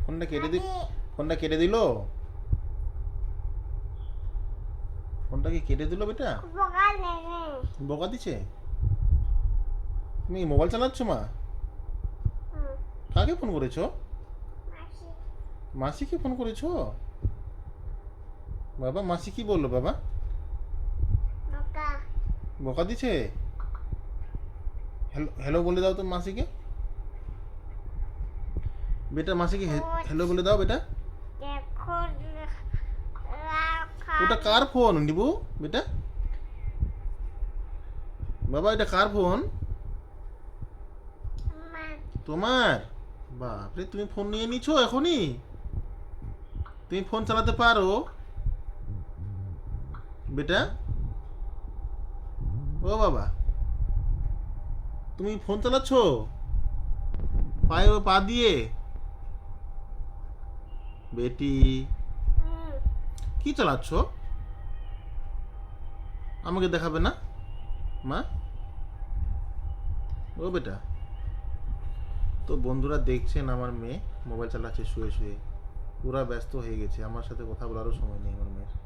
ফোনটা কেটে দি ফোনটা কেটে দিল? ফোনটা কি কেটে দিল বেটা? বকা দিছে? তুমি মোবাইল চালাচ্ছ মা? কাকে ফোন করেছো? মাসিকে ফোন করেছো? বাবা মাসি কি বললো বাবা? বকা দিছে? হ্যালো হ্যালো বলে দাও তো মাসিকে। বেটা মাসিকে হ্যালো বলে দাও বেটা। ওটা কার ফোন নিবু বেটা? বাবা এটা কার ফোন? তোমার? বাপরে তুমি ফোন নিয়ে নিছো এখনই? তুমি ফোন চালাতে পারো বেটা? ও বাবা, তুমি ফোন চালাচ্ছ পায়ে পা দিয়ে? বেটি কি চালাচ্ছ? আমাকে দেখাবে না মা? ও বেটা, তো বন্ধুরা দেখছেন আমার মেয়ে মোবাইল চালাচ্ছে শুয়ে শুয়ে, পুরা ব্যস্ত হয়ে গেছে, আমার সাথে কথা বলারও সময় নেই আমার মেয়ের।